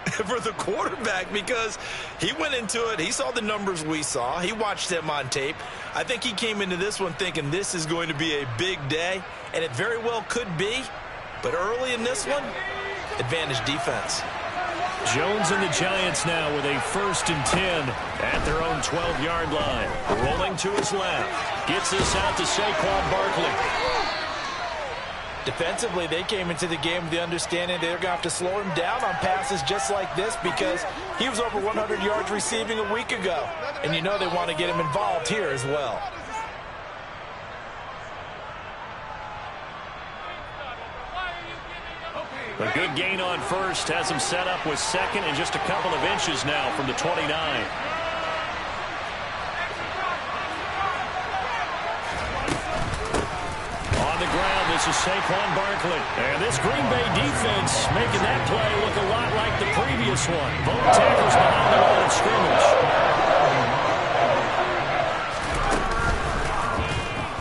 for the quarterback because he went into it. He saw the numbers we saw. He watched them on tape. I think he came into this one thinking this is going to be a big day, and it very well could be. But early in this one, advantage defense. Jones and the Giants now with a 1st and 10 at their own 12-yard line. Rolling to his left. Gets this out to Saquon Barkley. Defensively, they came into the game with the understanding they're going to have to slow him down on passes just like this because he was over 100 yards receiving a week ago. And you know they want to get him involved here as well. A good gain on first has him set up with second and just a couple of inches now from the 29. On the ground, this is Saquon Barkley. And this Green Bay defense making that play look a lot like the previous one. Both tackles behind the line of scrimmage.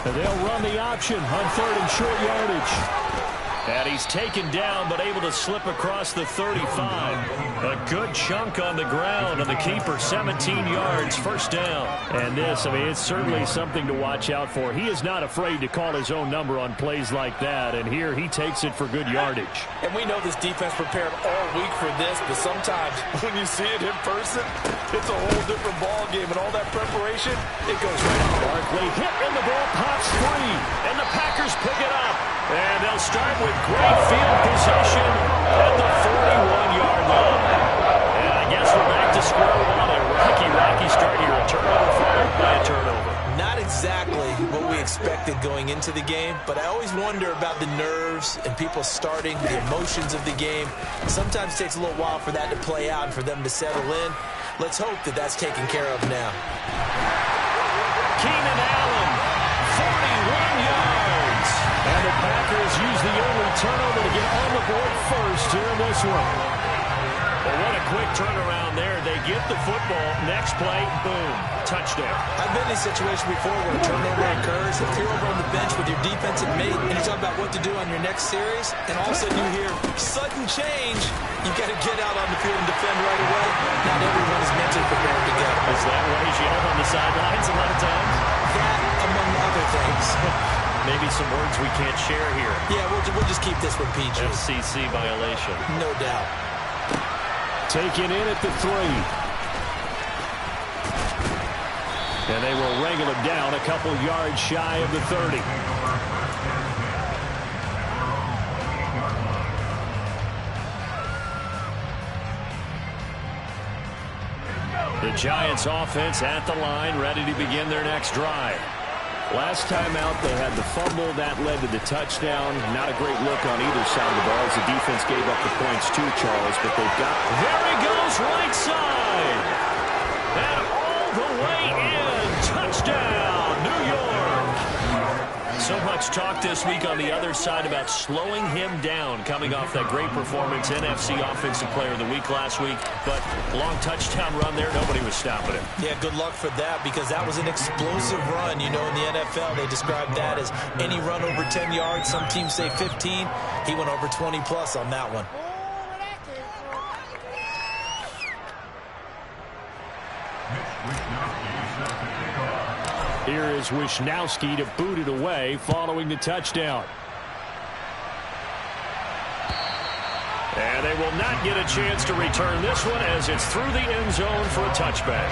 And they'll run the option on 3rd and short yardage. And he's taken down, but able to slip across the 35. A good chunk on the ground on the keeper, 17 yards, first down. And this, I mean, it's certainly something to watch out for. He is not afraid to call his own number on plays like that, and here he takes it for good yardage. And we know this defense prepared all week for this, but sometimes when you see it in person, it's a whole different ball game, and all that preparation, it goes right out. Barkley hit in the ball, pops free, and the Packers pick it up. And they'll start with great field possession at the 41-yard line. And I guess we're back to square one. A rocky start here. A turnover followed by a turnover. Not exactly what we expected going into the game, but I always wonder about the nerves and people starting, the emotions of the game. Sometimes it takes a little while for that to play out and for them to settle in. Let's hope that that's taken care of now. Keenan Allen, 41 yards. And the Packers use the only turnover to get on the board first here in this one. Well, what a quick turnaround there. They get the football. Next play, boom, touchdown. I've been in a situation before where a turnover occurs. If you're over on the bench with your defensive mate and you're talking about what to do on your next series, and all of a sudden you hear sudden change, you got to get out on the field and defend right away. Not everyone is mentally prepared to go. Is that what he's yelled on the sidelines a lot of times? That, among other things. Maybe some words we can't share here. Yeah, we'll just keep this one PG. FCC violation. No doubt. Taken in at the 3. And they will wrangle him down a couple yards shy of the 30. The Giants offense at the line, ready to begin their next drive. Last time out, they had the fumble. That led to the touchdown. Not a great look on either side of the ball as the defense gave up the points too, Charles. But they've got... There he goes, right side. And all the way in. Touchdown, New York. So much talk this week on the other side about slowing him down coming off that great performance. NFC Offensive Player of the Week last week. But long touchdown run there. Nobody was stopping him. Yeah, good luck for that because that was an explosive run. You know, in the NFL, they describe that as any run over 10 yards. Some teams say 15. He went over 20-plus on that one. Here is Wisnowski to boot it away following the touchdown. And they will not get a chance to return this one as it's through the end zone for a touchback.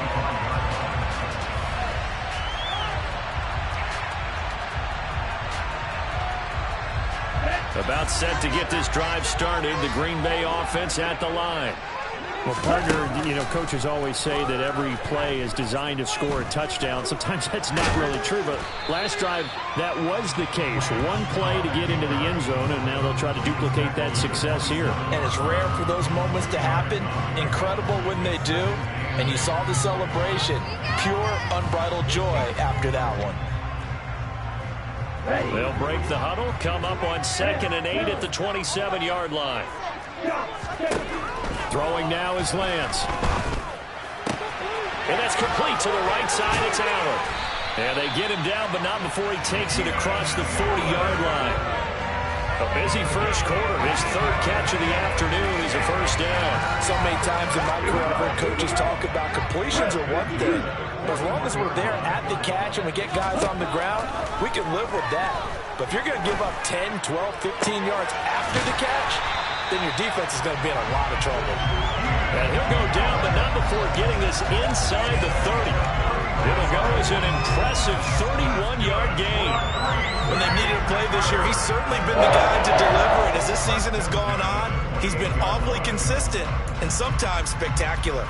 About set to get this drive started. The Green Bay offense at the line. Well, partner, you know, coaches always say that every play is designed to score a touchdown. Sometimes that's not really true, but last drive, that was the case. One play to get into the end zone, and now they'll try to duplicate that success here. And it's rare for those moments to happen. Incredible when they do. And you saw the celebration. Pure, unbridled joy after that one. They'll break the huddle, come up on 2nd and 8 at the 27-yard line. Throwing now is Lance. And that's complete to the right side. It's Allen. And they get him down, but not before he takes it across the 40-yard line. A busy first quarter. His 3rd catch of the afternoon is a first down. So many times in my career, I've heard coaches talk about completions are one thing, but as long as we're there at the catch and we get guys on the ground, we can live with that. But if you're going to give up 10, 12, 15 yards after the catch, then your defense is going to be in a lot of trouble. And he'll go down, but not before getting this inside the 30. It'll go as an impressive 31-yard gain. When they needed a play this year, he's certainly been the guy to deliver. And as this season has gone on, he's been awfully consistent and sometimes spectacular.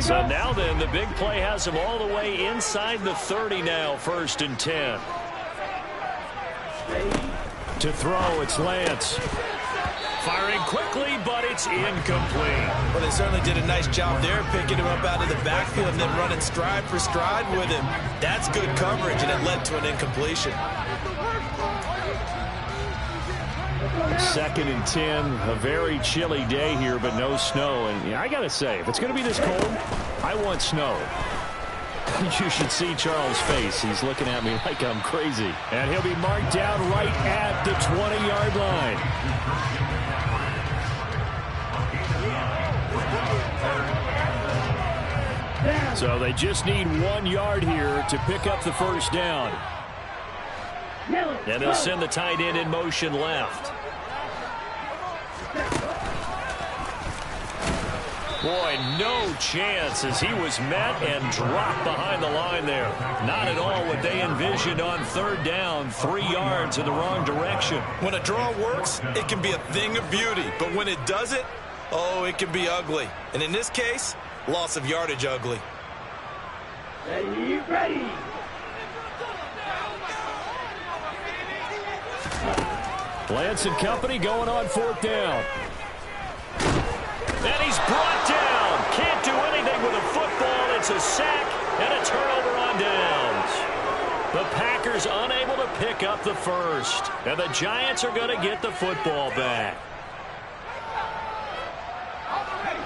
So now then, the big play has him all the way inside the 30 now, 1st and 10. To throw, it's Lance. Firing quickly, but it's incomplete. Well, they certainly did a nice job there, picking him up out of the backfield and then running stride for stride with him. That's good coverage, and it led to an incompletion. 2nd and 10, a very chilly day here, but no snow. And I got to say, if it's going to be this cold, I want snow. You should see Charles' face. He's looking at me like I'm crazy. And he'll be marked down right at the 20-yard line. So they just need 1 yard here to pick up the first down. And they'll send the tight end in motion left. Boy, no chance as he was met and dropped behind the line there. Not at all what they envisioned on 3rd down, 3 yards in the wrong direction. When a draw works, it can be a thing of beauty. But when it doesn't, oh, it can be ugly. And in this case, loss of yardage ugly. Ready. Lance and company going on 4th down. And he's brought down. Can't do anything with a football. It's a sack and a turnover on downs. The Packers unable to pick up the first. And the Giants are going to get the football back.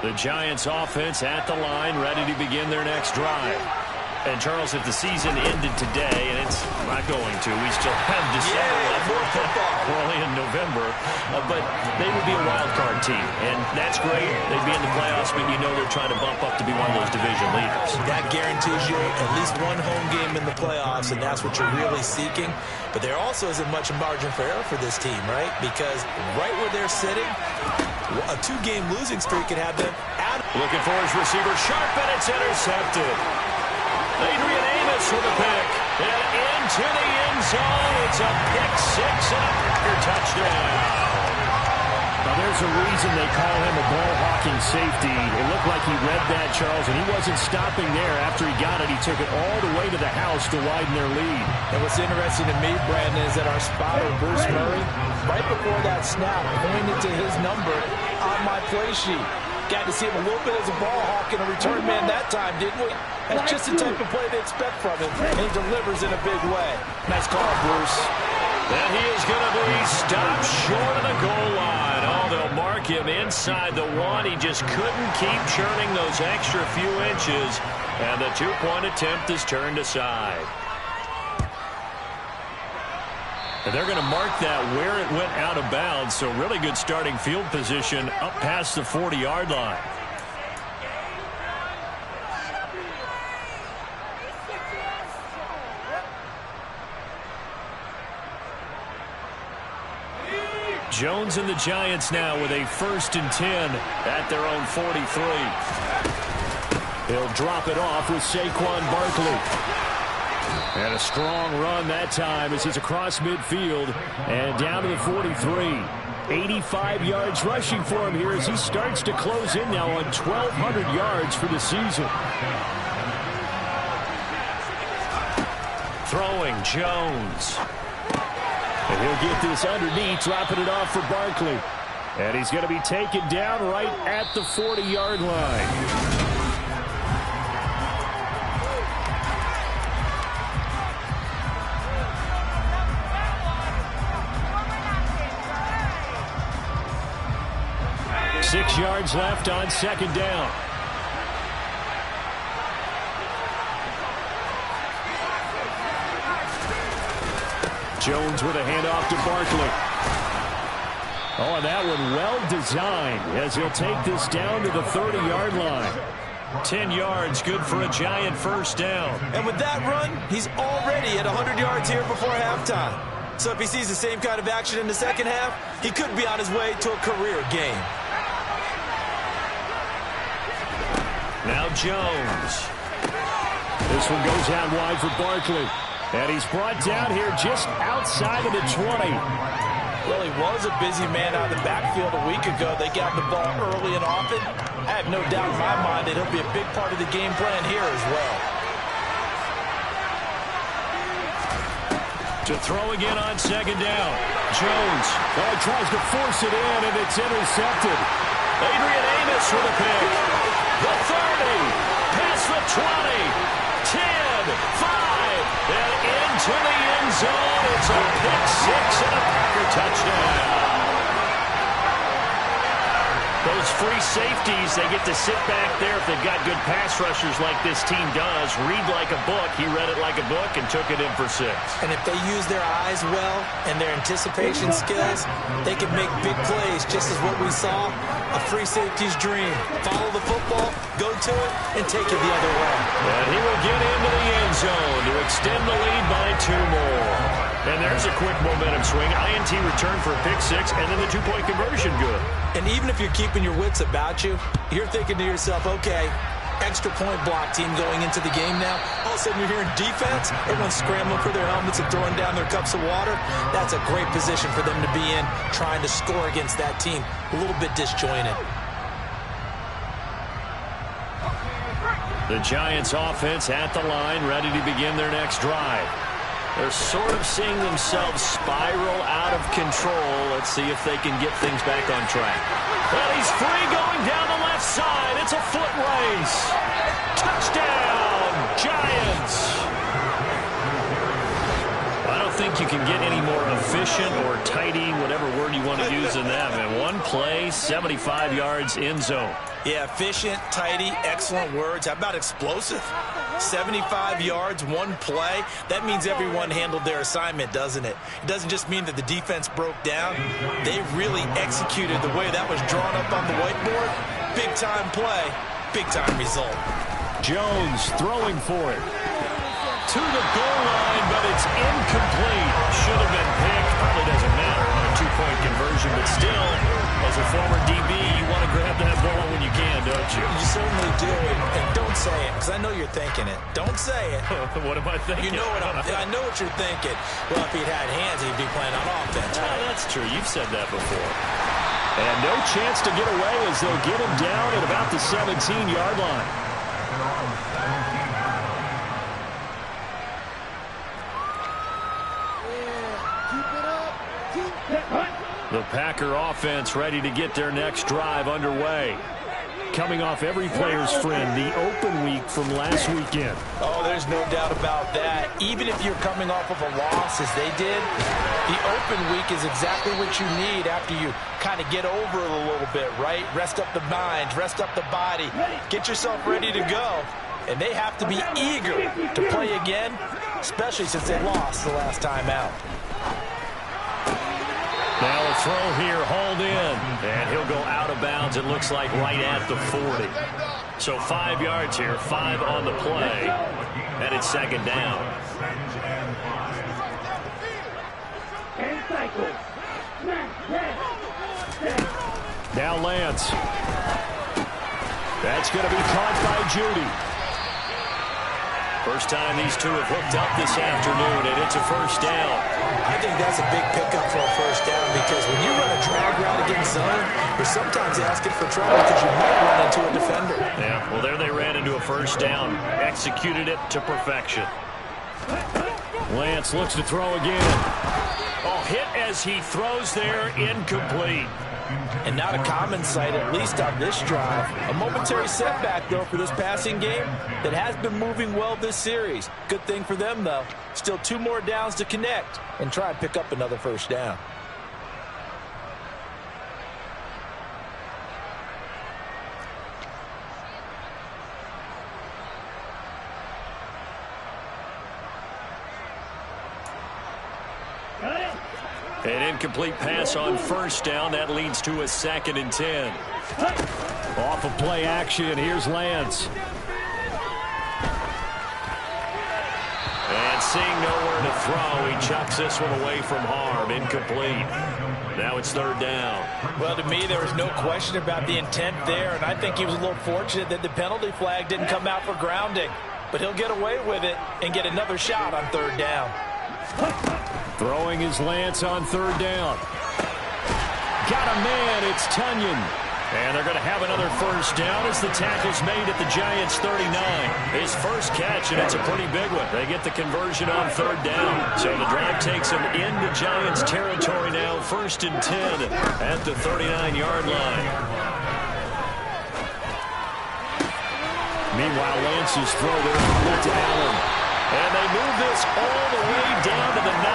The Giants offense at the line, ready to begin their next drive. And, Charles, if the season ended today, and it's not going to, we still have December. More football. We're only in November. But they would be a wild card team. And that's great. They'd be in the playoffs, but you know they're trying to bump up to be one of those division leaders. That guarantees you at least one home game in the playoffs, and that's what you're really seeking. But there also isn't much margin for error for this team, right? Because right where they're sitting, a 2-game losing streak could have them out. Looking for his receiver, sharp, and it's intercepted. Adrian Amos with a pick. And into the end zone. It's a pick 6 and a Packer touchdown. Now there's a reason they call him a ball-hawking safety. It looked like he read that, Charles, and he wasn't stopping there. After he got it, he took it all the way to the house to widen their lead. And what's interesting to me, Brandon, is that our spotter, Bruce Murray, right before that snap, pointed to his number on my play sheet. Got to see him a little bit as a ball hawk and a return man that time, didn't we? That's just the type of play they expect from him, and he delivers in a big way. Nice call, Bruce. And he is going to be stopped short of the goal line. Oh, they'll mark him inside the 1. He just couldn't keep churning those extra few inches, and the 2-point attempt is turned aside. And they're going to mark that where it went out of bounds, so really good starting field position up past the 40-yard line. Jones and the Giants now with a 1st and 10 at their own 43. He'll drop it off with Saquon Barkley. And a strong run that time as he's across midfield and down to the 43. 85 yards rushing for him here as he starts to close in now on 1,200 yards for the season. Throwing Jones. And he'll get this underneath, dropping it off for Barkley. And he's going to be taken down right at the 40-yard line. Six yards left on 2nd down. Jones with a handoff to Barkley. Oh, and that one well designed as he'll take this down to the 30-yard line. 10 yards, good for a Giant first down. And with that run, he's already at 100 yards here before halftime. So if he sees the same kind of action in the second half, he could be on his way to a career game. Now Jones. This one goes out wide for Barkley. And he's brought down here just outside of the 20. Well, he was a busy man out of the backfield a week ago. They got the ball early and often. I have no doubt in my mind that he'll be a big part of the game plan here as well. To throw again on second down. Jones tries to force it in, and it's intercepted. Adrian Amos with a pick. The 30, past the 20, 10, 5, and into the end zone. It's a pick six and a Packer touchdown. Those free safeties, they get to sit back there if they've got good pass rushers like this team does. Read like a book. He read it like a book and took it in for 6. And if they use their eyes well and their anticipation skills, they can make big plays, just as what we saw, a free safety's dream. Follow the football, go to it, and take it the other way. And he will get into the end zone to extend the lead by 2 more. And there's a quick momentum swing. INT return for a pick 6, and then the 2-point conversion good. And even if you're keeping your wits about you, you're thinking to yourself, okay, extra point block team going into the game now. All of a sudden you're hearing defense, everyone's scrambling for their helmets and throwing down their cups of water. That's a great position for them to be in, trying to score against that team. A little bit disjointed. The Giants offense at the line, ready to begin their next drive. They're sort of seeing themselves spiral out of control. Let's see if they can get things back on track. Well, he's free going down the left side. It's a foot race. Touchdown, Giants. I don't think you can get any more efficient or tidy, whatever word you want to use in them. In one play, 75 yards in zone. Yeah, efficient, tidy, excellent words. How about explosive? 75 yards, one play. That means everyone handled their assignment, doesn't it? It doesn't just mean that the defense broke down. They really executed the way that was drawn up on the whiteboard. Big-time play, big-time result. Jones throwing for it. To the goal line, but it's incomplete. Should have been picked. Probably doesn't matter on a 2-point conversion, but still, as a former DB, you want to grab that ball when you can, don't you? You certainly do, and don't say it, because I know you're thinking it. Don't say it. What am I thinking? You know what I know what you're thinking. Well, if he'd had hands, he'd be playing on offense. Right? That's true. You've said that before. And no chance to get away as they'll get him down at about the 17-yard line. The Packer offense ready to get their next drive underway. Coming off every player's friend, the open week from last weekend. Oh, there's no doubt about that. Even if you're coming off of a loss as they did, the open week is exactly what you need after you kind of get over it a little bit, right? Rest up the mind, rest up the body, get yourself ready to go. And they have to be eager to play again, especially since they lost the last time out. Now a throw here, hauled in, and he'll go out of bounds, it looks like right at the 40. So 5 yards here, 5 on the play, and it's second down. Now Lance. That's going to be caught by Judy. First time these two have hooked up this afternoon, and it's a first down. I think that's a big pickup for a first down, because when you run a drag route against zone, you're sometimes asking for trouble because you might run into a defender. Yeah, well, there they ran into a first down. Executed it to perfection. Lance looks to throw again. Oh, hit as he throws there, incomplete. And not a common sight, at least on this drive. A momentary setback, though, for this passing game that has been moving well this series. Good thing for them, though. Still 2 more downs to connect and try and pick up another first down. An incomplete pass on first down. That leads to a 2nd and 10. Off of play action, here's Lance. And seeing nowhere to throw, he chucks this one away from harm. Incomplete. Now it's 3rd down. Well, to me, there was no question about the intent there, and I think he was a little fortunate that the penalty flag didn't come out for grounding. But he'll get away with it and get another shot on 3rd down. Throwing his Lance on 3rd down. Got a man, it's Tunyon. And they're going to have another first down as the tackle's made at the Giants' 39. His first catch, and it's a pretty big one. They get the conversion on 3rd down. So the drive takes them into Giants territory now, 1st and 10 at the 39-yard line. Meanwhile, Lance's throw there to Allen. And they move this all the way down to the 9.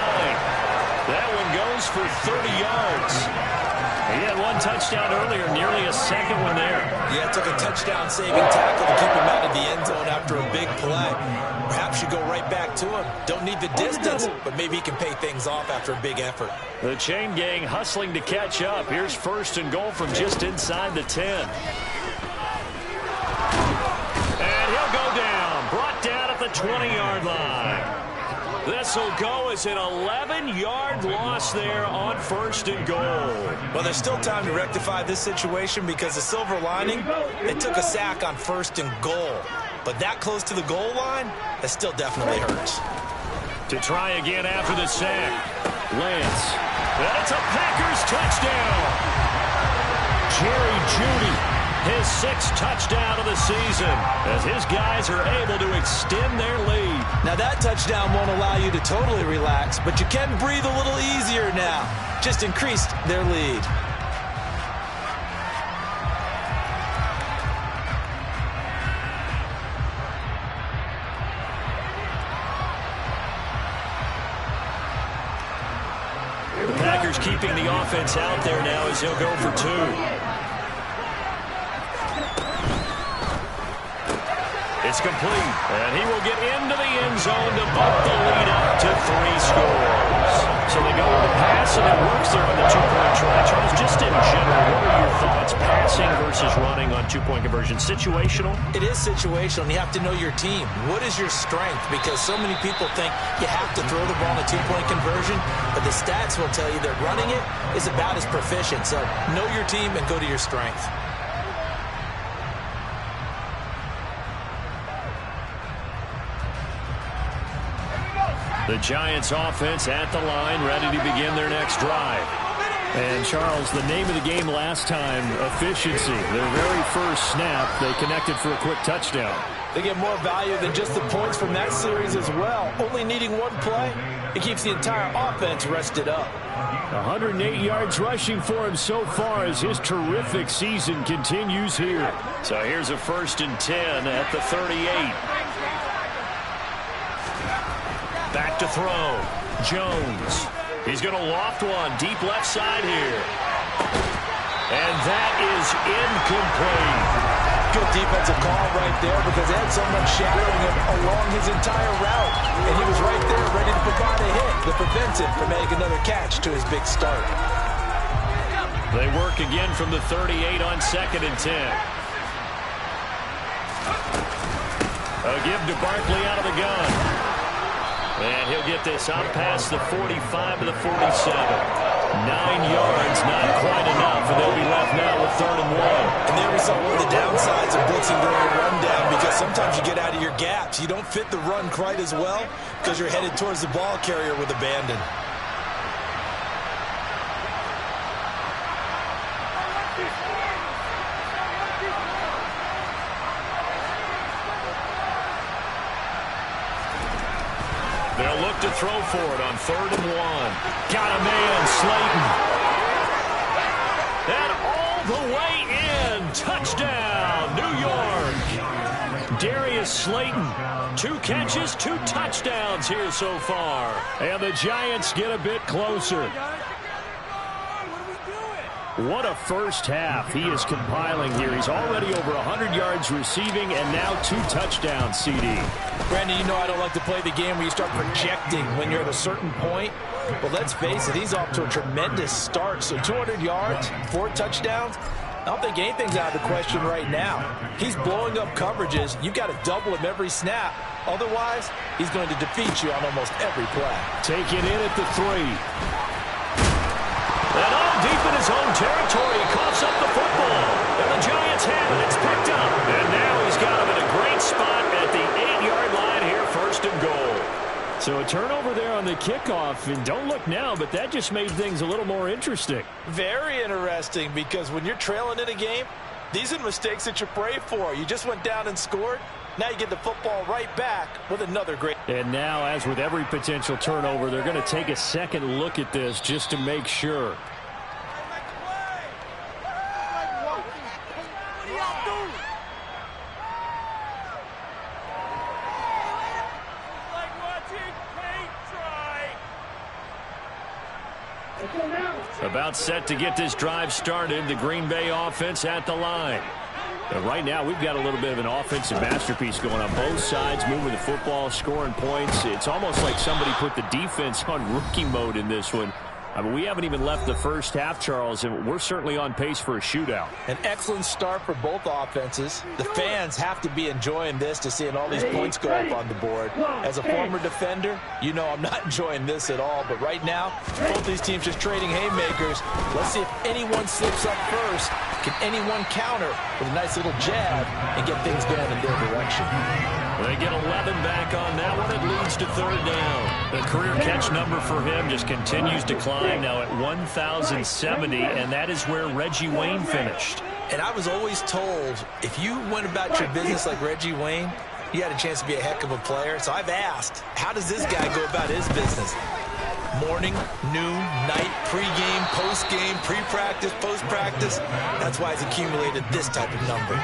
That one goes for 30 yards. He had one touchdown earlier, nearly a second one there. Yeah, it took a touchdown-saving tackle to keep him out of the end zone after a big play. Perhaps you go right back to him. Don't need the distance, but maybe he can pay things off after a big effort. The chain gang hustling to catch up. Here's 1st and goal from just inside the 10. And he'll go down. Brought down at the 20-yard line. This will go as an 11-yard loss there on 1st and goal. Well, there's still time to rectify this situation because the silver lining, they took a sack on 1st and goal. But that close to the goal line, that still definitely hurts. To try again after the sack. Lance. And it's a Packers touchdown. Jerry Jeudy. His 6th touchdown of the season as his guys are able to extend their lead. Now that touchdown won't allow you to totally relax, but you can breathe a little easier now. Just increased their lead. The Packers keeping the offense out there now as he'll go for 2. It's complete, and he will get into the end zone to bump the lead up to 3 scores. So they go with the pass, and it works there on the 2-point try. Charles, just in general, what are your thoughts, passing versus running on 2-point conversion? Situational? It is situational, and you have to know your team. What is your strength? Because so many people think you have to throw the ball in a 2-point conversion, but the stats will tell you that running it is about as proficient. So know your team and go to your strength. The Giants offense at the line, ready to begin their next drive. And, Charles, the name of the game last time, efficiency. Their very first snap, they connected for a quick touchdown. They get more value than just the points from that series as well. Only needing one play, it keeps the entire offense rested up. 108 yards rushing for him so far as his terrific season continues here. So here's a 1st and 10 at the 38. Back to throw. Jones. He's going to loft one deep left side here. And that is incomplete. Good defensive call right there because they had someone shadowing him along his entire route. And he was right there ready to provide a hit that prevents him from making another catch to his big start. They work again from the 38 on 2nd and 10. A give to Barkley out of the gun. And he'll get this out past the 45 to the 47. 9 yards, not quite enough, and they'll be left now with 3rd and 1. And there we saw one of the downsides of blitzing during a rundown because sometimes you get out of your gaps. You don't fit the run quite as well because you're headed towards the ball carrier with abandon. They'll look to throw for it on 3rd and 1. Got a man, Slayton. And all the way in. Touchdown, New York. Darius Slayton. 2 catches, 2 touchdowns here so far. And the Giants get a bit closer. What a first half he is compiling here. He's already over 100 yards receiving and now 2 touchdowns, CD. Brandon, you know I don't like to play the game where you start projecting when you're at a certain point. Well, let's face it, he's off to a tremendous start. So 200 yards, 4 touchdowns. I don't think anything's out of the question right now. He's blowing up coverages. You've got to double him every snap. Otherwise, he's going to defeat you on almost every play. Taken in at the 3. And all deep in his own territory, he coughs up the football. And the Giants have it. It's picked up. And now he's got him in a great spot at the 8-yard line here, 1st and goal. So a turnover there on the kickoff, and don't look now, but that just made things a little more interesting. Very interesting, because when you're trailing in a game, these are the mistakes that you pray for. You just went down and scored. Now you get the football right back with another great. And now, as with every potential turnover, they're going to take a second look at this just to make sure. About set to get this drive started. The Green Bay offense at the line. And right now, we've got a little bit of an offensive masterpiece going on. Both sides moving the football, scoring points. It's almost like somebody put the defense on rookie mode in this one. I mean, we haven't even left the first half, Charles, and we're certainly on pace for a shootout. An excellent start for both offenses. The fans have to be enjoying this to seeing all these points go up on the board. As a former defender, you know I'm not enjoying this at all. But right now, both these teams just trading haymakers. Let's see if anyone slips up first. Can anyone counter with a nice little jab and get things going in their direction? They get 11 back on that one. It leads to 3rd down. The career catch number for him just continues to climb, now at 1,070, and that is where Reggie Wayne finished. And I was always told, if you went about your business like Reggie Wayne, you had a chance to be a heck of a player. So I've asked, how does this guy go about his business? Morning, noon, night, pregame, postgame, pre-practice, post-practice. That's why he's accumulated this type of number.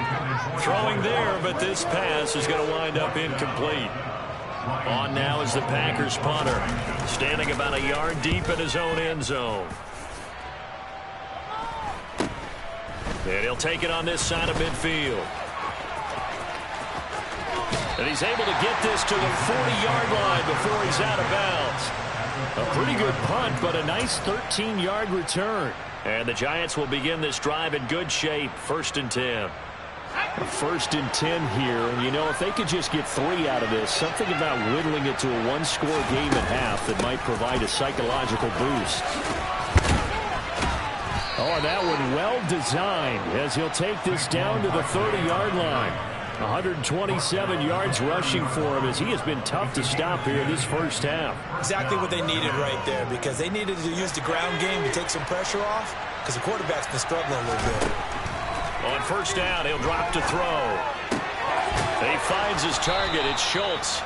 Throwing there, but this pass is going to wind up incomplete. On now is the Packers punter, standing about a yard deep in his own end zone. And he'll take it on this side of midfield. And he's able to get this to the 40-yard line before he's out of bounds. A pretty good punt, but a nice 13-yard return. And the Giants will begin this drive in good shape, 1st and 10. 1st and 10 here, and you know, if they could just get 3 out of this, something about whittling it to a 1-score game at half that might provide a psychological boost. Oh, that one well designed as he'll take this down to the 30-yard line. 127 yards rushing for him as he has been tough to stop here this first half. Exactly what they needed right there, because they needed to use the ground game to take some pressure off, because the quarterback's been struggling a little bit. On 1st down, he'll drop to throw. He finds his target. It's Schultz.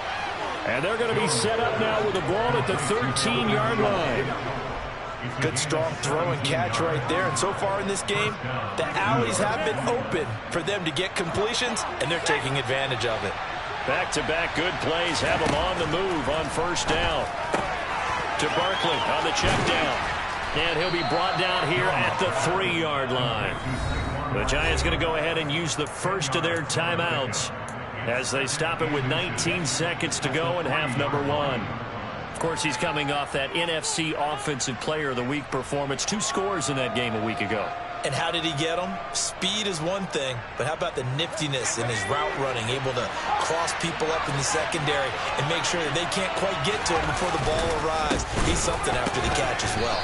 And they're going to be set up now with the ball at the 13-yard line. Good strong throw and catch right there. And so far in this game, the alleys have been open for them to get completions, and they're taking advantage of it. Back-to-back good plays have them on the move on 1st down. To Barkley on the check down. And he'll be brought down here at the 3-yard line. The Giants going to go ahead and use the first of their timeouts as they stop it with 19 seconds to go in half number 1. Of course, he's coming off that NFC Offensive Player of the Week performance. 2 scores in that game a week ago. And how did he get them? Speed is one thing, but how about the niftiness in his route running, able to cross people up in the secondary and make sure that they can't quite get to him before the ball arrives. He's something after the catch as well.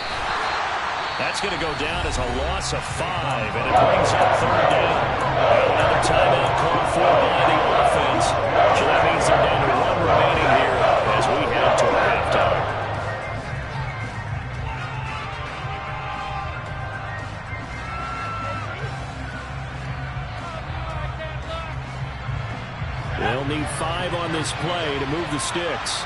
That's going to go down as a loss of 5, and it brings up 3rd down. Another timeout called for by the offense. So that means they're down to 1 remaining here as we head toward halftime. They'll need 5 on this play to move the sticks.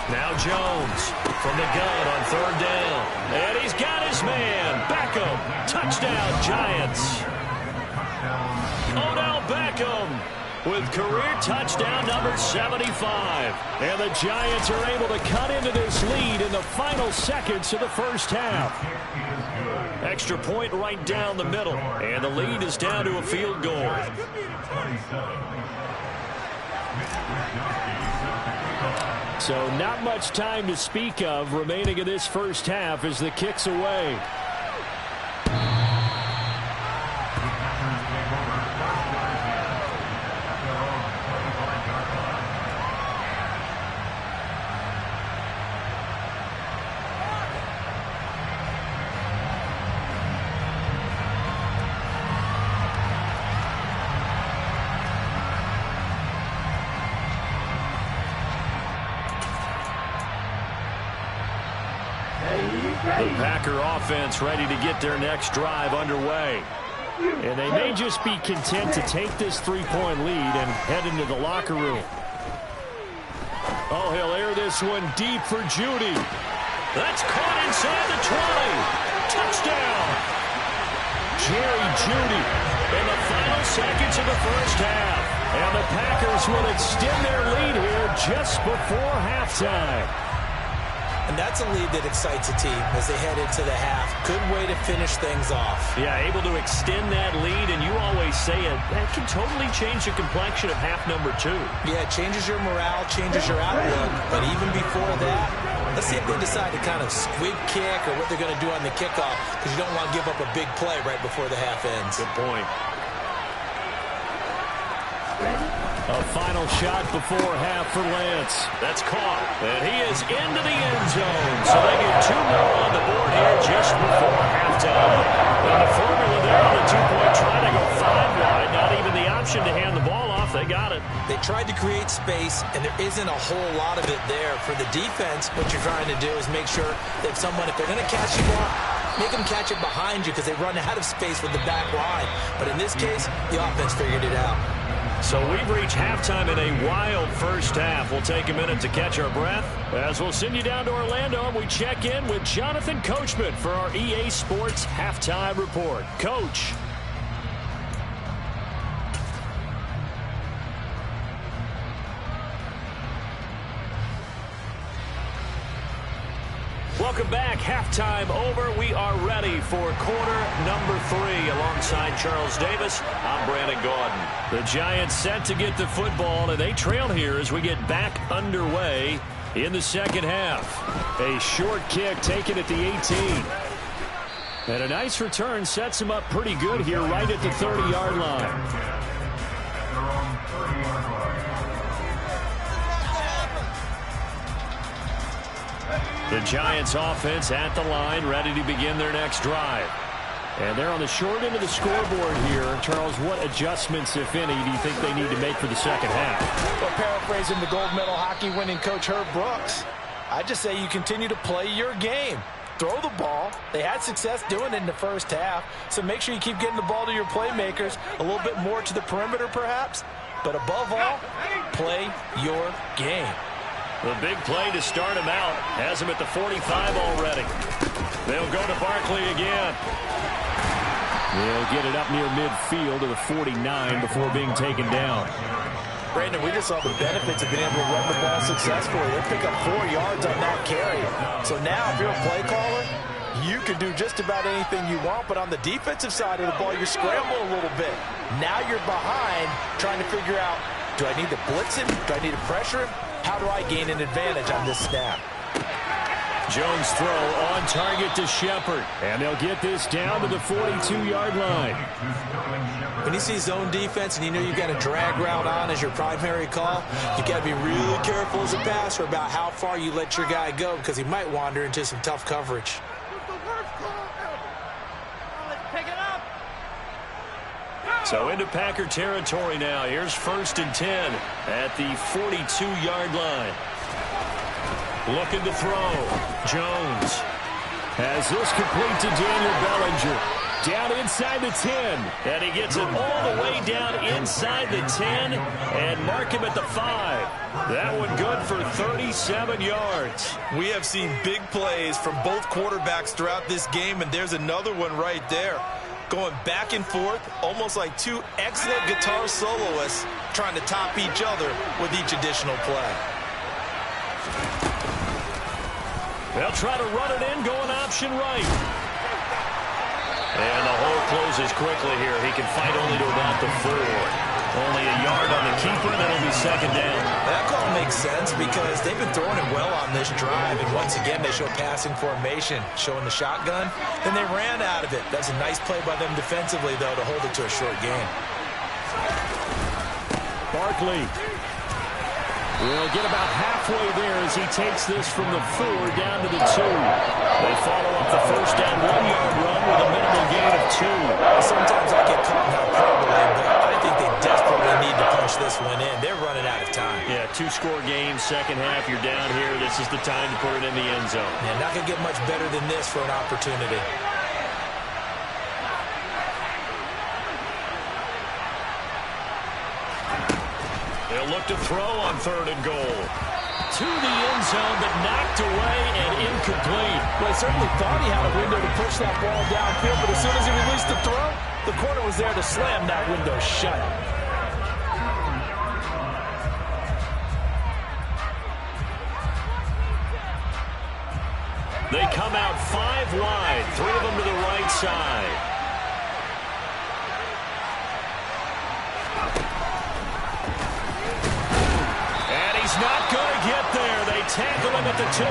Now Jones from the gun on 3rd down. And he's got his man. Beckham. Touchdown, Giants. Odell Beckham with career touchdown number 75. And the Giants are able to cut into this lead in the final seconds of the first half. Extra point right down the middle. And the lead is down to a field goal. So not much time to speak of remaining in this first half as the kick's away. The Packer offense ready to get their next drive underway. And they may just be content to take this three-point lead and head into the locker room. Oh, he'll air this one deep for Jeudy. That's caught inside the 20. Touchdown. Jerry Jeudy in the final seconds of the first half. And the Packers will extend their lead here just before halftime. And that's a lead that excites a team as they head into the half. Good way to finish things off. Yeah, able to extend that lead, and you always say it, that can totally change the complexion of half number 2. Yeah, it changes your morale, changes your outlook. But even before that, let's see if they decide to kind of squib kick or what they're going to do on the kickoff, because you don't want to give up a big play right before the half ends. Good point. A final shot before half for Lance. That's caught. And he is into the end zone. So they get 2 more on the board here just before halftime. And the formula there on the 2-point try to go 5 wide. Not even the option to hand the ball off. They got it. They tried to create space, and there isn't a whole lot of it there. For the defense, what you're trying to do is make sure that someone, if they're going to catch you ball, make them catch it behind you because they run out of space with the back line. But in this case, the offense figured it out. So we've reached halftime in a wild first half. We'll take a minute to catch our breath as we'll send you down to Orlando and we check in with Jonathan Coachman for our EA Sports Halftime Report. Coach. Welcome back. Halftime over. We are ready for quarter number 3. Alongside Charles Davis, I'm Brandon Gaudin. The Giants set to get the football, and they trail here as we get back underway in the second half. A short kick taken at the 18. And a nice return sets him up pretty good here right at the 30-yard line. The Giants offense at the line, ready to begin their next drive. And they're on the short end of the scoreboard here. Charles, what adjustments, if any, do you think they need to make for the second half? Well, paraphrasing the gold medal hockey winning coach Herb Brooks, I just say you continue to play your game. Throw the ball. They had success doing it in the first half, so make sure you keep getting the ball to your playmakers, a little bit more to the perimeter perhaps, but above all, play your game. The big play to start him out has him at the 45 already. They'll go to Barkley again. They'll get it up near midfield to the 49 before being taken down. Brandon, we just saw the benefits of being able to run the ball successfully. They pick up 4 yards on that carry. So now if you're a play caller, you can do just about anything you want, but on the defensive side of the ball, you scramble a little bit. Now you're behind trying to figure out, do I need to blitz him? Do I need to pressure him? How do I gain an advantage on this snap? Jones throw on target to Shepard. And they'll get this down to the 42-yard line. When you see zone defense and you know you've got a drag route on as your primary call, you got to be really careful as a passer about how far you let your guy go because he might wander into some tough coverage. So into Packer territory now. Here's 1st and 10 at the 42-yard line. Looking to throw. Jones has this complete to Daniel Bellinger. Down inside the 10. And he gets it all the way down inside the 10 and mark him at the 5. That one good for 37 yards. We have seen big plays from both quarterbacks throughout this game, and there's another one right there. Going back and forth, almost like 2 excellent guitar soloists trying to top each other with each additional play. They'll try to run it in, going option right. And the hole closes quickly here. He can fight only to about the 4. Only a yard on the keeper, and it'll be second down. That call makes sense because they've been throwing it well on this drive, and once again they show passing formation, showing the shotgun. Then they ran out of it. That's a nice play by them defensively, though, to hold it to a short game. Barkley will get about halfway there as he takes this from the 4 down to the 2. They follow up the first down 1-yard run with a minimal gain of 2. Sometimes I get caught in hyperbole, but I think they desperately need to punch this one in. They're running out of time. Yeah, 2-score game, second half. You're down here. This is the time to put it in the end zone. Yeah, not going to get much better than this for an opportunity. They'll look to throw on 3rd and goal. To the end zone, but knocked away and incomplete. Well, he certainly thought he had a window to push that ball downfield, but as soon as he released the throw, the corner was there to slam that window shut. They come out 5 wide, 3 of them to the right side. Not going to get there. They tackle him at the 2.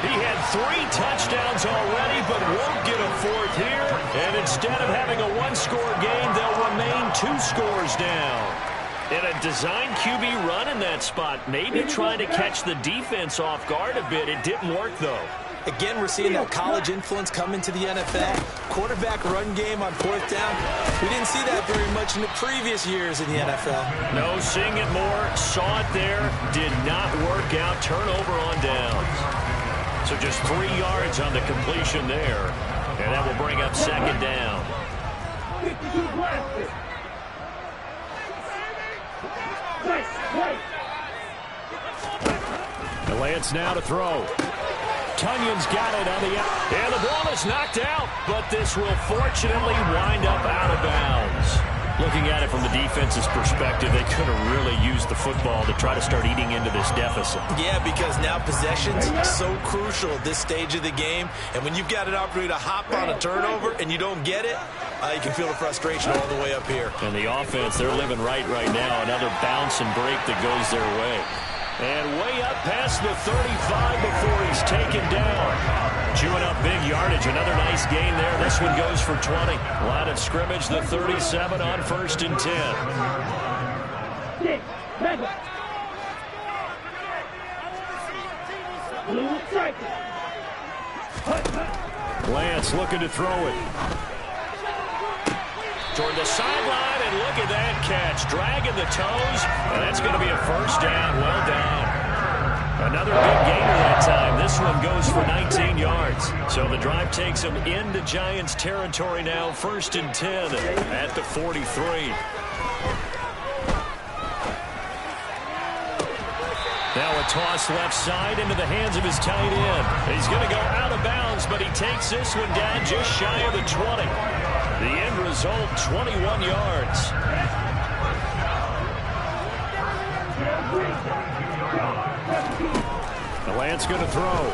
He had 3 touchdowns already, but won't get a 4th here. And instead of having a 1-score game, they'll remain 2 scores down. And a design QB run in that spot, maybe trying to catch the defense off guard a bit. It didn't work, though. Again, we're seeing that college influence come into the NFL. Quarterback run game on 4th down. We didn't see that very much in the previous years in the NFL. No, seeing it more. Saw it there. Did not work out. Turnover on downs. So just 3 yards on the completion there. And that will bring up second down. The Lance now to throw. Tunyon's got it on the out. And the ball is knocked out, but this will fortunately wind up out of bounds. Looking at it from the defense's perspective, they could have really used the football to try to start eating into this deficit. Yeah, because now possession's so crucial at this stage of the game. And when you've got an opportunity to hop on a turnover and you don't get it, you can feel the frustration all the way up here. And the offense, they're living right now. Another bounce and break that goes their way. And way up past the 35 before he's taken down. Chewing up big yardage. Another nice gain there. This one goes for 20. Line of scrimmage, the 37 on 1st and 10. Lance looking to throw it. Toward the sideline, and look at that catch. Dragging the toes, and that's going to be a first down. Well done. Another big gainer that time. This one goes for 19 yards. So the drive takes them into Giants territory now. 1st and 10 at the 43. Now a toss left side into the hands of his tight end. He's going to go out of bounds, but he takes this one down just shy of the 20. The end result, 21 yards. The Lance going to throw.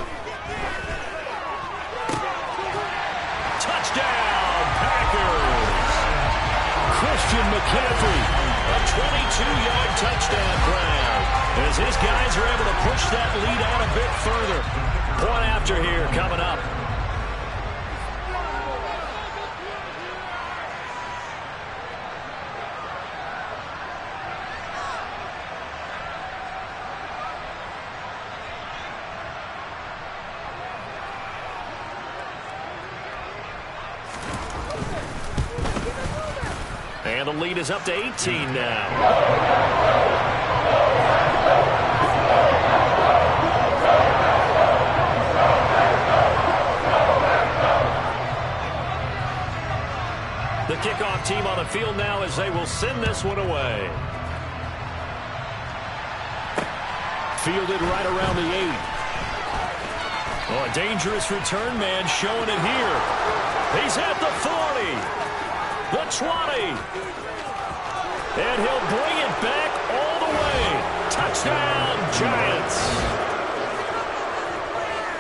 Touchdown, Packers! Christian McCaffrey. A 22-yard touchdown grab. As his guys are able to push that lead out a bit further. Point after here coming up. And the lead is up to 18 now. The kickoff team on the field now as they will send this one away. Fielded right around the 8. Oh, a dangerous return man showing it here. He's at the 40. The 20. And he'll bring it back all the way. Touchdown, Giants.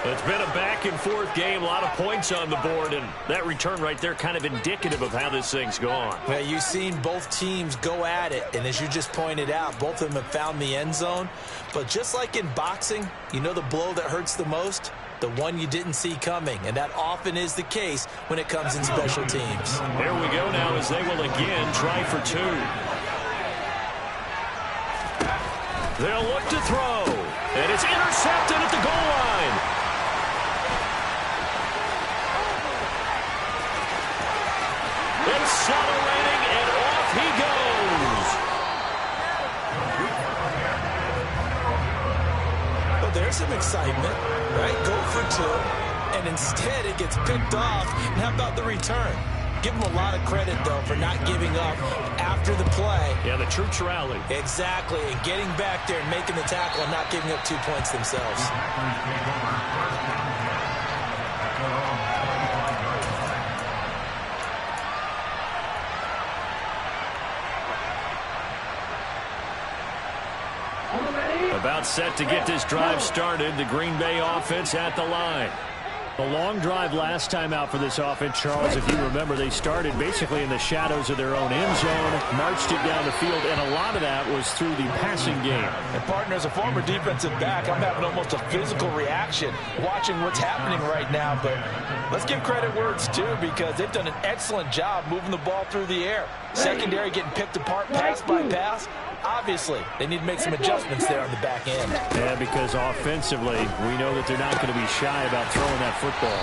It's been a back-and-forth game, a lot of points on the board, and that return right there kind of indicative of how this thing's gone. Well, you've seen both teams go at it, and as you just pointed out, both of them have found the end zone. But just like in boxing, you know the blow that hurts the most? The one you didn't see coming, and that often is the case when it comes in special teams. Here we go now as they will again try for two. They'll look to throw, and it's intercepted at the goal line. Accelerating, and off he goes. Well, there's some excitement, right? Go for two, and instead it gets picked off. And how about the return? Give them a lot of credit, though, for not giving up after the play. Yeah, the troops rallied. Exactly, and getting back there and making the tackle and not giving up 2 points themselves. About set to get this drive started. The Green Bay offense at the line. A long drive last time out for this offense, Charles. If you remember, they started basically in the shadows of their own end zone, marched it down the field, and a lot of that was through the passing game. And, partner, as a former defensive back, I'm having almost a physical reaction watching what's happening right now. But let's give credit where it's due, because they've done an excellent job moving the ball through the air. Secondary getting picked apart pass by pass. Obviously, they need to make some adjustments there on the back end. Yeah, because offensively, we know that they're not going to be shy about throwing that football.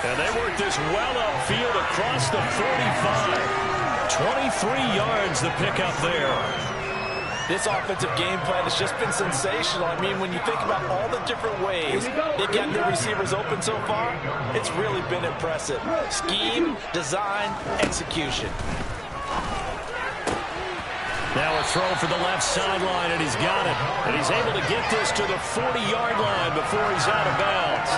And they work this well upfield across the 45. 23 yards the pickup there. This offensive game plan has just been sensational. I mean, when you think about all the different ways they've gotten their receivers open so far, it's really been impressive. Scheme, design, execution. Now a throw for the left sideline, and he's got it. And he's able to get this to the 40-yard line before he's out of bounds.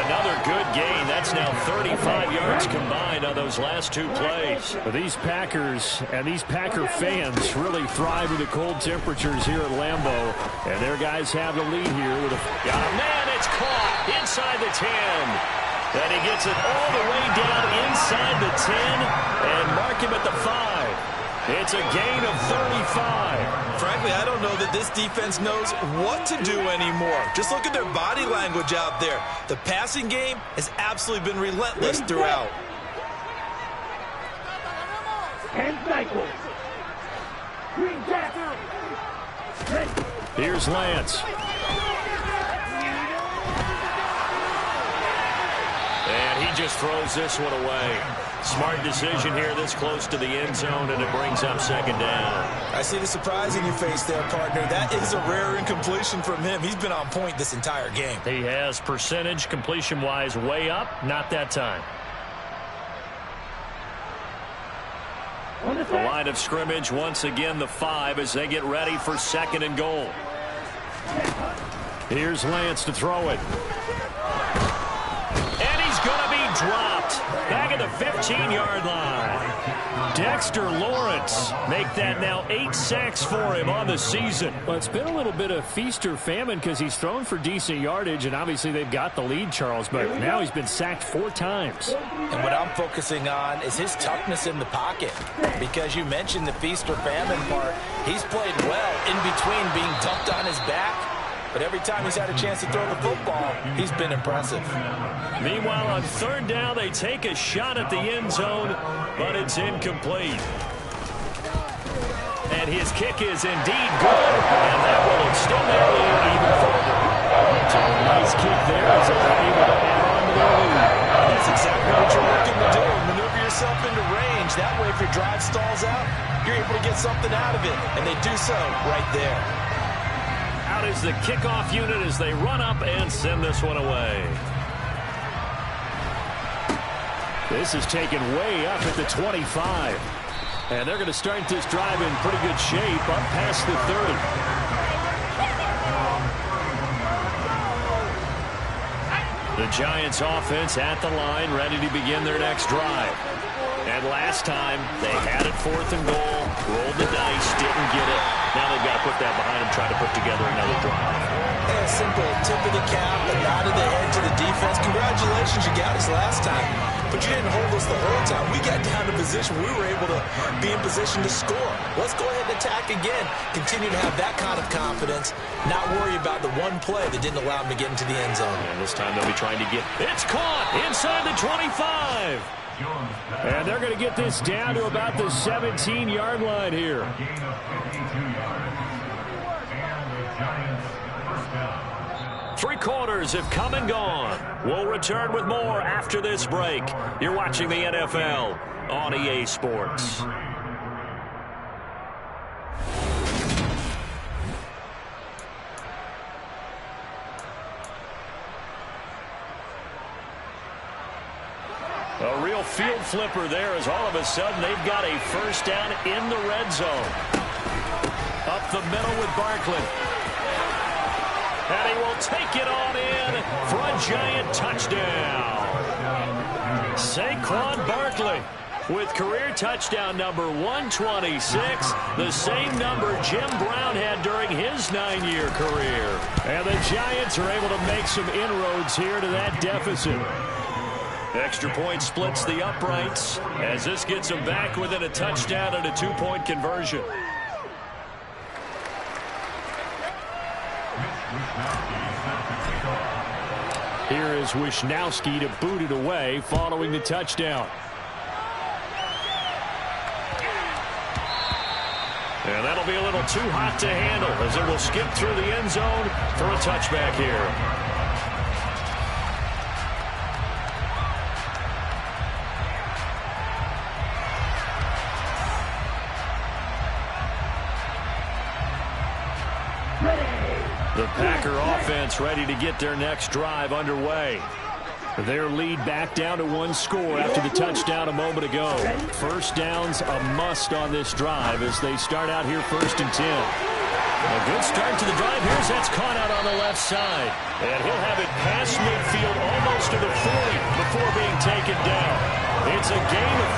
Another good gain. That's now 35 yards combined on those last 2 plays. But these Packers and these Packer fans really thrive in the cold temperatures here at Lambeau. And their guys have the lead here with a... Got a man, it's caught inside the 10. And he gets it all the way down inside the 10 and mark him at the 5. It's a gain of 35. Frankly, I don't know that this defense knows what to do anymore. Just look at their body language out there. The passing game has absolutely been relentless throughout. Here's Lance. And he just throws this one away. Smart decision here this close to the end zone, and it brings up second down. I see the surprise in your face there, partner. That is a rare incompletion from him. He's been on point this entire game. He has percentage completion-wise way up, not that time. The line of scrimmage, once again, the 5 as they get ready for second and goal. Here's Lance to throw it. And he's going to be dropped back at the 15-yard line. Dexter Lawrence make that now 8 sacks for him on the season. Well, it's been a little bit of feast or famine because he's thrown for decent yardage, and obviously they've got the lead, Charles, but now he's been sacked 4 times. And what I'm focusing on is his toughness in the pocket, because you mentioned the feast or famine part. He's played well in between being dumped on his back, but every time he's had a chance to throw the football, he's been impressive. Meanwhile, on third down, they take a shot at the end zone, but it's incomplete. And his kick is indeed good, and that will extend their lead even further. So a nice kick there as they're able to add on to their lead. That's exactly what you're looking to do. Maneuver yourself into range. That way, if your drive stalls out, you're able to get something out of it, and they do so right there. Out is the kickoff unit as they run up and send this one away. This is taken way up at the 25. And they're going to start this drive in pretty good shape up past the 30. The Giants offense at the line, ready to begin their next drive. And last time, they had it 4th and goal, rolled the dice, didn't get it. Now they've got to put that behind them, try to put together another drive. Yeah, simple tip of the cap, a nod of the head to the defense. Congratulations, you got us last time. But you didn't hold us the whole time. We got down to position. We were able to be in position to score. Let's go ahead and attack again. Continue to have that kind of confidence. Not worry about the one play that didn't allow them to get into the end zone. And this time they'll be trying to get... It's caught inside the 25. And they're going to get this down to about the 17-yard line here. 3 quarters have come and gone. We'll return with more after this break. You're watching the NFL on EA Sports. A real field flipper there as all of a sudden they've got a first down in the red zone. Up the middle with Barkley. And he will take it on in for a Giant touchdown. Saquon Barkley with career touchdown number 126, the same number Jim Brown had during his 9-year career. And the Giants are able to make some inroads here to that deficit. Extra point splits the uprights as this gets them back within a touchdown and a 2-point conversion. Here is Wisnowski to boot it away following the touchdown. And that'll be a little too hot to handle as it will skip through the end zone for a touchback here. The Packer offense ready to get their next drive underway. Their lead back down to 1 score after the touchdown a moment ago. First down's a must on this drive as they start out here 1st and 10. A good start to the drive. Here's that's caught out on the left side. And he'll have it past midfield almost to the 40 before being taken down. It's a gain of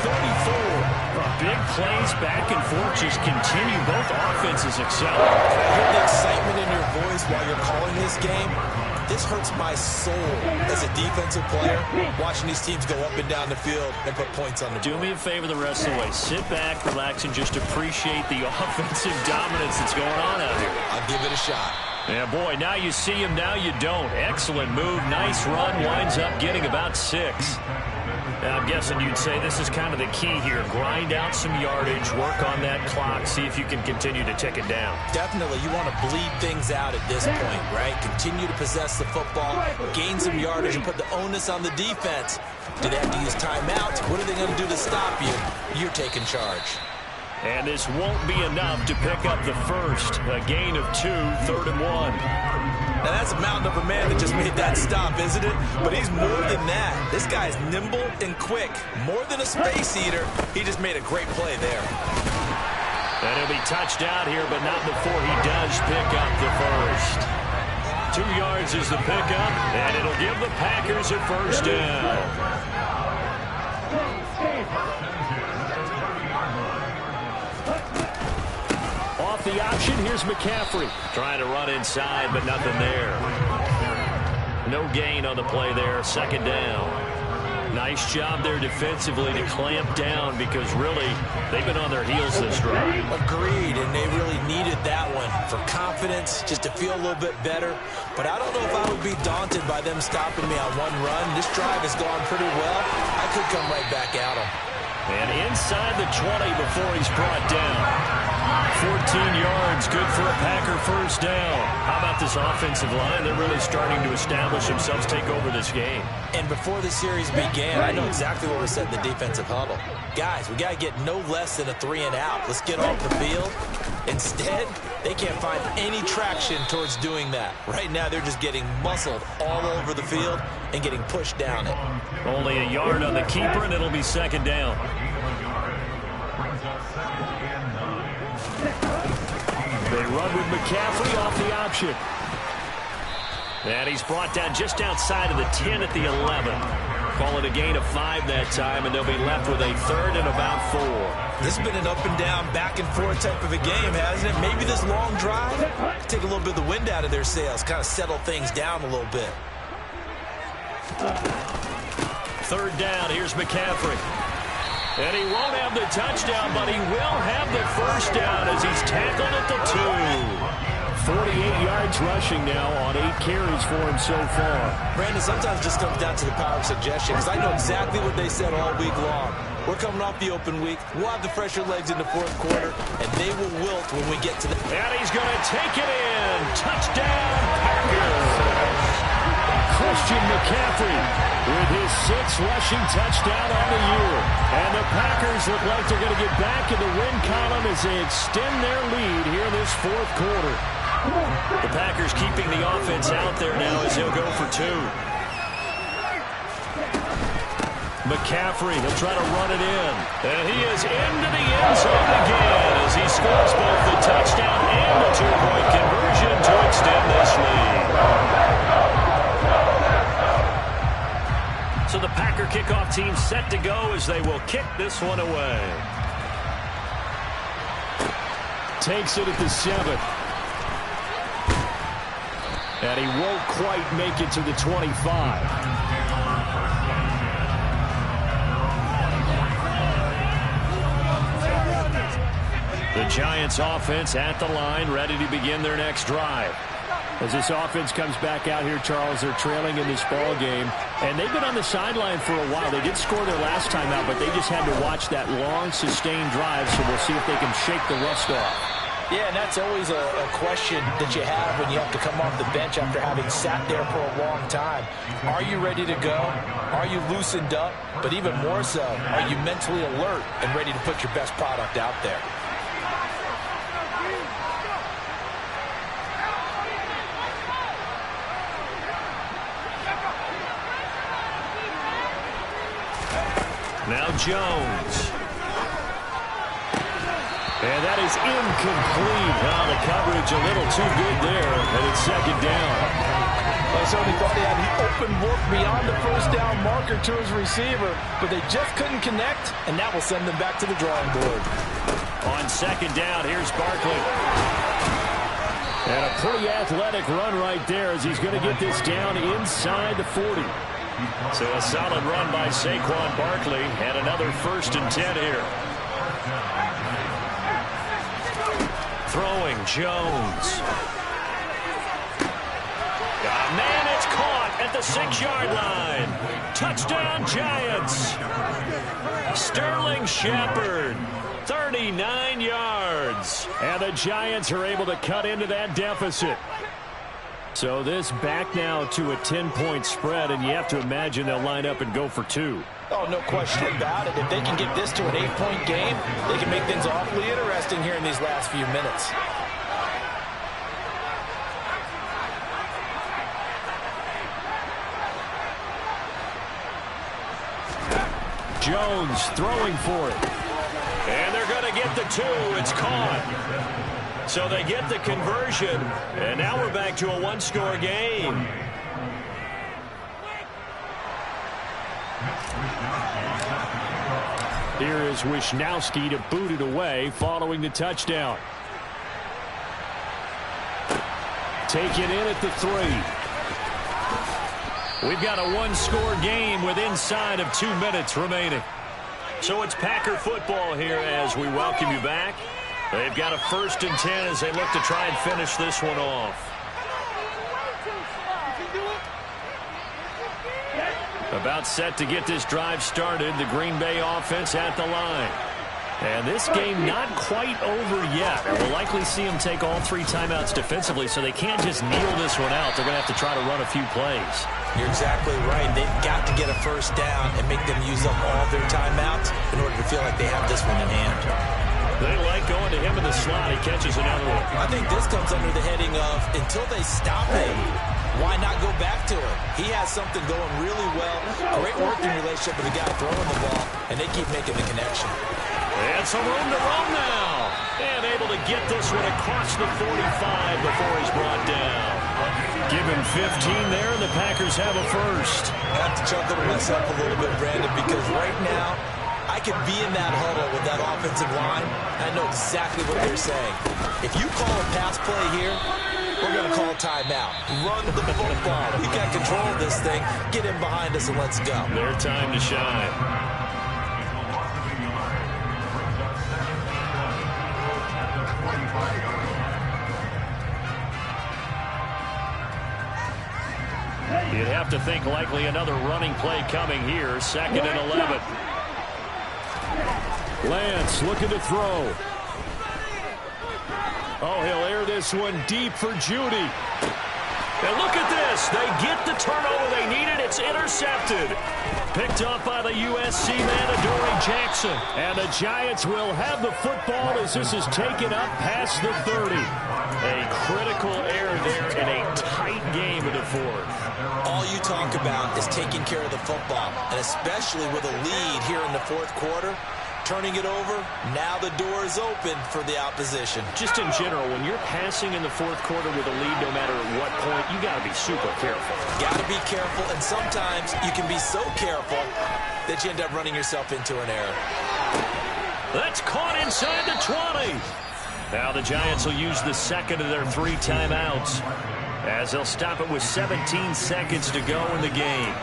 34. Big plays back and forth just continue. Both offenses excel. I hear the excitement in your voice while you're calling this game. This hurts my soul as a defensive player, watching these teams go up and down the field and put points on the board. Do me a favor the rest of the way. Sit back, relax, and just appreciate the offensive dominance that's going on out here. I'll give it a shot. Yeah, boy, now you see him, now you don't. Excellent move, nice run, winds up getting about 6. Now, I'm guessing you'd say this is kind of the key here. Grind out some yardage, work on that clock, see if you can continue to tick it down. Definitely. You want to bleed things out at this point, right? Continue to possess the football, gain some yardage, and put the onus on the defense. Do they have to use timeouts? What are they going to do to stop you? You're taking charge. And this won't be enough to pick up the first. A gain of 2, 3rd and 1. Now, that's a mountain of a man that just made that stop, isn't it? But he's more than that. This guy's nimble and quick. More than a space eater. He just made a great play there. And he'll be touched out here, but not before he does pick up the first. 2 yards is the pickup, and it'll give the Packers a first down. Off the option, here's McCaffrey. Trying to run inside, but nothing there. No gain on the play there. 2nd down. Nice job there defensively to clamp down because really they've been on their heels this drive. Agreed, and they really needed that one for confidence, just to feel a little bit better. But I don't know if I would be daunted by them stopping me on one run. This drive has gone pretty well. I could come right back at them. And inside the 20 before he's brought down. 14 yards, good for a Packer first down. How about this offensive line? They're really starting to establish themselves, take over this game. And before the series began, I know exactly what we said in the defensive huddle. Guys, we got to get no less than a 3-and-out. Let's get off the field. Instead, they can't find any traction towards doing that. Right now, they're just getting muscled all over the field and getting pushed down it. Only a yard on the keeper, and it'll be 2nd down. They run with McCaffrey off the option. And he's brought down just outside of the 10 at the 11. Call it a gain of 5 that time, and they'll be left with a 3rd and about 4. This has been an up and down, back and forth type of a game, hasn't it? Maybe this long drive take a little bit of the wind out of their sails, kind of settle things down a little bit. 3rd down, here's McCaffrey. And he won't have the touchdown, but he will have the 1st down as he's tackled at the 2. 48 yards rushing now on 8 carries for him so far. Brandon, sometimes it just comes down to the power of suggestion, because I know exactly what they said all week long. We're coming off the open week. We'll have the fresher legs in the 4th quarter, and they will wilt when we get to the... And he's going to take it in. Touchdown, Packers. Christian McCaffrey with his 6th rushing touchdown on the year. And the Packers look like they're going to get back in the win column as they extend their lead here in this 4th quarter. The Packers keeping the offense out there now as he'll go for 2. McCaffrey, he'll try to run it in. And he is into the end zone again as he scores both the touchdown and the 2-point conversion to extend this lead. So the Packer kickoff team set to go as they will kick this one away. Takes it at the 7. And he won't quite make it to the 25. The Giants offense at the line, ready to begin their next drive. As this offense comes back out here, Charles, they're trailing in this ball game. And they've been on the sideline for a while. They did score their last time out, but they just had to watch that long, sustained drive, so we'll see if they can shake the rust off. Yeah, and that's always a question that you have when you have to come off the bench after having sat there for a long time. Are you ready to go? Are you loosened up? But even more so, are you mentally alert and ready to put your best product out there? Now Jones. And that is incomplete. Now the coverage a little too good there, and it's 2nd down. Well, so he thought he had the open look beyond the 1st down marker to his receiver, but they just couldn't connect, and that will send them back to the drawing board. On 2nd down, here's Barkley. And a pretty athletic run right there as he's going to get this down inside the 40. So a solid run by Saquon Barkley, and another 1st and 10 here. Throwing Jones. Man, it's caught at the 6-yard line. Touchdown, Giants. Sterling Shepard, 39 yards. And the Giants are able to cut into that deficit. So this back now to a 10-point spread, and you have to imagine they'll line up and go for 2. Oh, no question about it. If they can get this to an 8-point game, they can make things awfully interesting here in these last few minutes. Jones throwing for it. And they're going to get the 2. It's caught. So they get the conversion, and now we're back to a 1-score game. Here is Wisnowski to boot it away following the touchdown. Take it in at the 3. We've got a 1-score game with inside of 2 minutes remaining. So it's Packer football here as we welcome you back. They've got a 1st and 10 as they look to try and finish this one off. About set to get this drive started, the Green Bay offense at the line. And this game not quite over yet. And we'll likely see them take all 3 timeouts defensively, so they can't just kneel this one out. They're going to have to try to run a few plays. You're exactly right. They've got to get a 1st down and make them use up all their timeouts in order to feel like they have this one in hand. They like going to him in the slot. He catches another one. I think this comes under the heading of until they stop him, why not go back to him? He has something going really well. Great working relationship with the guy throwing the ball, and they keep making the connection. And some room to run now. And able to get this one across the 45 before he's brought down. Give him 15 there, and the Packers have a first. I have to chuckle to myself a little bit, Brandon, because right now I could be in that huddle with that offensive line. I know exactly what they're saying. If you call a pass play here, we're going to call a timeout. Run the football. We've got control of this thing. Get in behind us and let's go. Their time to shine. You'd have to think likely another running play coming here. 2nd and 11. Lance looking to throw. Oh, he'll air this one deep for Judy. And look at this. They get the turnover they needed. It's intercepted. Picked up by the USC man, Adoree Jackson. And the Giants will have the football as this is taken up past the 30. A critical error there in a tight game in the 4th. All you talk about is taking care of the football, and especially with a lead here in the 4th quarter. Turning it over, now the door is open for the opposition. Just in general, when you're passing in the 4th quarter with a lead, no matter at what point, you got to be super careful. Got to be careful, and sometimes you can be so careful that you end up running yourself into an error. That's caught inside the 20. Now the Giants will use the 2nd of their 3 timeouts as they'll stop it with 17 seconds to go in the game.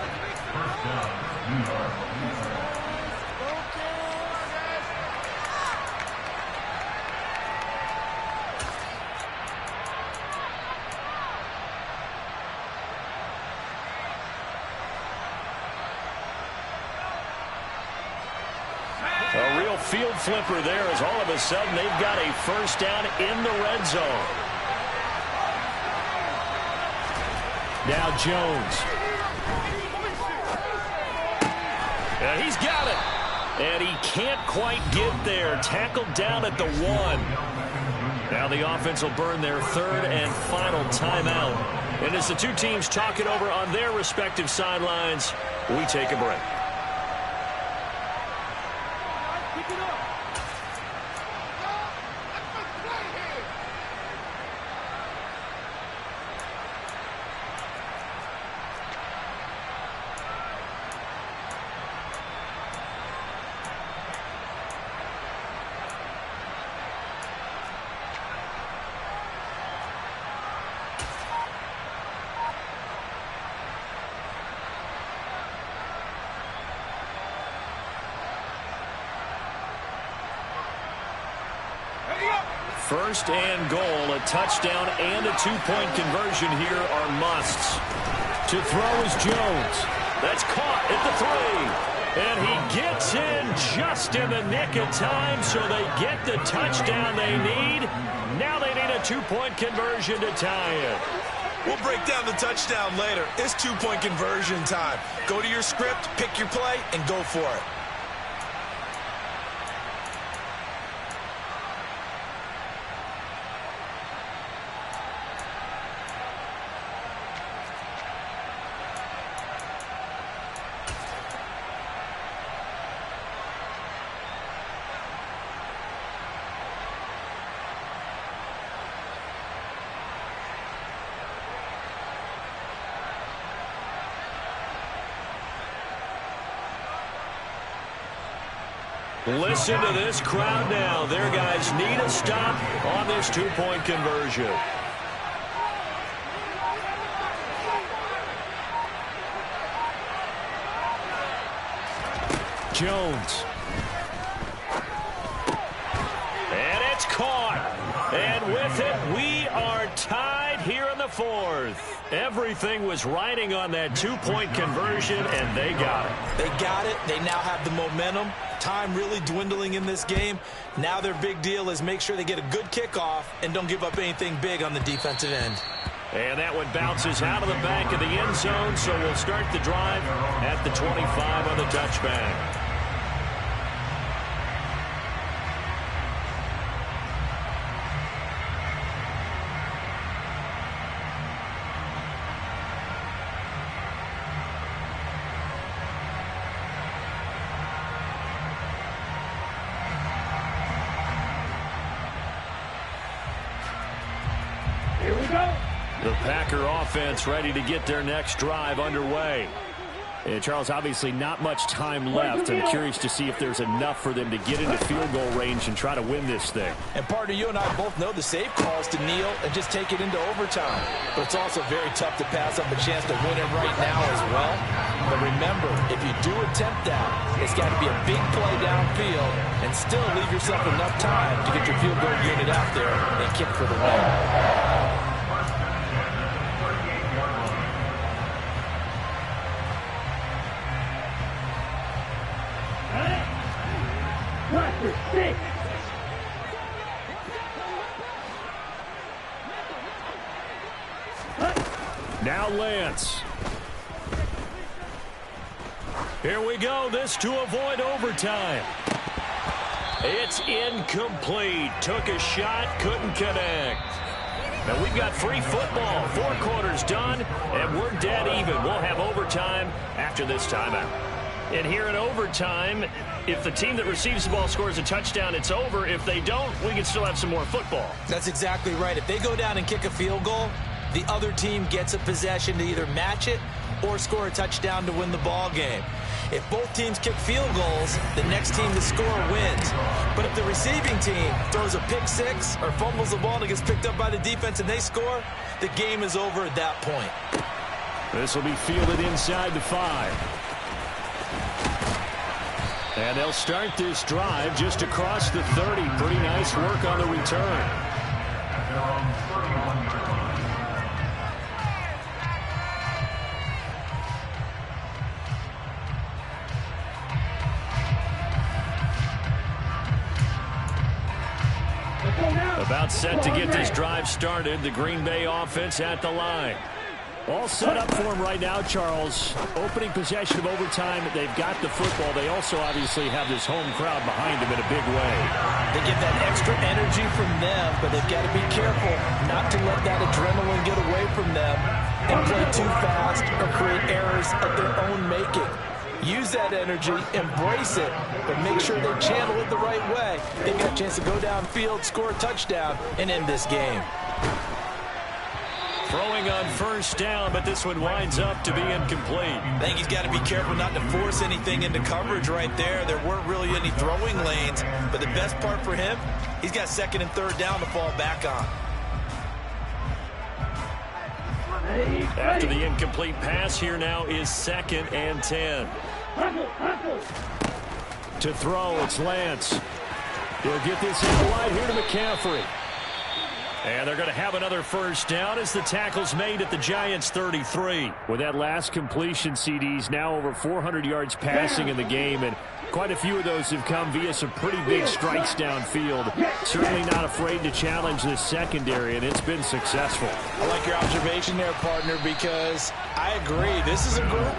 A real field flipper there as all of a sudden they've got a first down in the red zone. Now Jones. And he's got it. And he can't quite get there. Tackled down at the 1. Now the offense will burn their 3rd and final timeout. And as the two teams talk it over on their respective sidelines, we take a break. First and goal, a touchdown and a 2-point conversion here are musts. To throw is Jones. That's caught at the 3. And he gets in just in the nick of time, so they get the touchdown they need. Now they need a 2-point conversion to tie it. We'll break down the touchdown later. It's 2-point conversion time. Go to your script, pick your play, and go for it. Listen to this crowd now. Their guys need a stop on this 2-point conversion. Jones. And it's caught. And with it, we are tied here in the 4th. Everything was riding on that 2-point conversion, and they got it. They got it. They now have the momentum. Time really dwindling in this game. Now their big deal is make sure they get a good kickoff and don't give up anything big on the defensive end. And that one bounces out of the back of the end zone, so we'll start the drive at the 25 on the touchback. The Packer offense ready to get their next drive underway. And Charles, obviously not much time left. I'm curious to see if there's enough for them to get into field goal range and try to win this thing. And partner, you and I both know the safe calls to kneel and just take it into overtime. But it's also very tough to pass up a chance to win it right now as well. But remember, if you do attempt that, it's got to be a big play downfield and still leave yourself enough time to get your field goal unit out there and kick for the win. Now Lance. Here we go. This to avoid overtime. It's incomplete. Took a shot, couldn't connect. Now we've got free football. 4 quarters done, and we're dead even. We'll have overtime after this timeout. And here in overtime, if the team that receives the ball scores a touchdown, it's over. If they don't, we can still have some more football. That's exactly right. If they go down and kick a field goal, the other team gets a possession to either match it or score a touchdown to win the ball game. If both teams kick field goals, the next team to score wins. But if the receiving team throws a pick six or fumbles the ball and it gets picked up by the defense and they score, the game is over at that point. This will be fielded inside the 5. And they'll start this drive just across the 30. Pretty nice work on the return. About set to get this drive started. The Green Bay offense at the line. All set up for them right now, Charles. Opening possession of overtime. They've got the football. They also obviously have this home crowd behind them in a big way. They get that extra energy from them, but they've got to be careful not to let that adrenaline get away from them and play too fast or create errors of their own making. Use that energy, embrace it, but make sure they channel it the right way. They've got a chance to go downfield, score a touchdown, and end this game. Throwing on first down, but this one winds up to be incomplete. I think he's got to be careful not to force anything into coverage right there. There weren't really any throwing lanes, but the best part for him, he's got 2nd and 3rd down to fall back on. After the incomplete pass, here now is 2nd and 10. To throw, it's Lance. He'll get this in wide here to McCaffrey. And they're going to have another first down as the tackle's made at the Giants' 33. With that last completion, CD's now over 400 yards passing in the game, and quite a few of those have come via some pretty big strikes downfield. Certainly not afraid to challenge this secondary, and it's been successful. I like your observation there, partner, because I agree. This is a group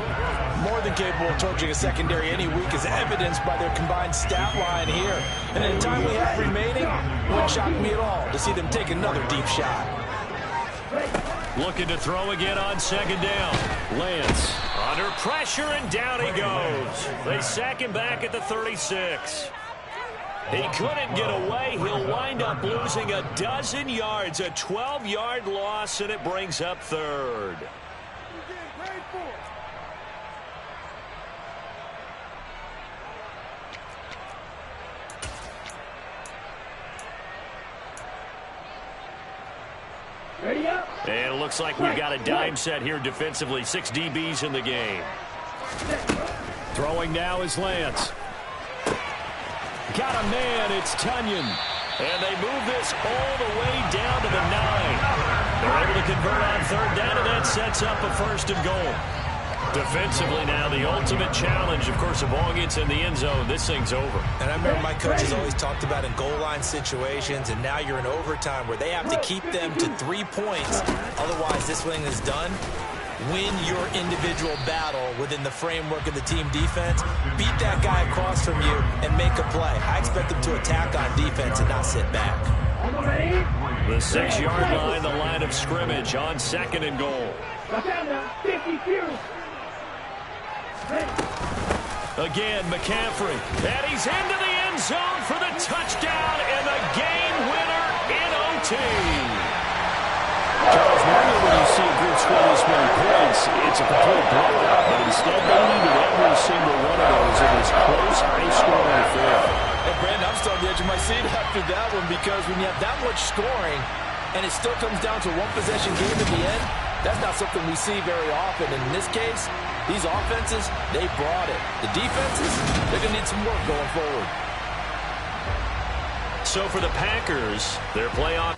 more than capable of torching a secondary any week, as evidenced by their combined stat line here. And in the time we have remaining, it wouldn't shock me at all to see them take another deep shot. Looking to throw again on 2nd down. Lance under pressure, and down he goes. They sack him back at the 36. He couldn't get away. He'll wind up losing a dozen yards, a 12-yard loss, and it brings up 3rd. And it looks like we've got a dime set here defensively. 6 DBs in the game. Throwing now is Lance. Got a man. It's Tunyon. And they move this all the way down to the 9. They're able to convert on 3rd down, and that sets up a 1st and goal. Defensively now, the ultimate challenge. Of course, if ball gets in the end zone, this thing's over. And I remember my coaches always talked about in goal line situations, and now you're in overtime where they have to keep them to 3 points. Otherwise, this thing is done. Win your individual battle within the framework of the team defense. Beat that guy across from you and make a play. I expect them to attack on defense and not sit back. The 6-yard line, the line of scrimmage on 2nd and goal. Again, McCaffrey. And he's into the end zone for the touchdown and the game winner in OT. Charles, normally when you see a group score this many points, it's a complete blowout. But instead, they needed every single one of those in this close, high-scoring affair. Hey, Brandon, I'm still on the edge of my seat after that one because when you have that much scoring and it still comes down to a one-possession game at the end, that's not something we see very often. And in this case, these offenses, they brought it. The defenses, they're going to need some work going forward. So for the Packers, their playoff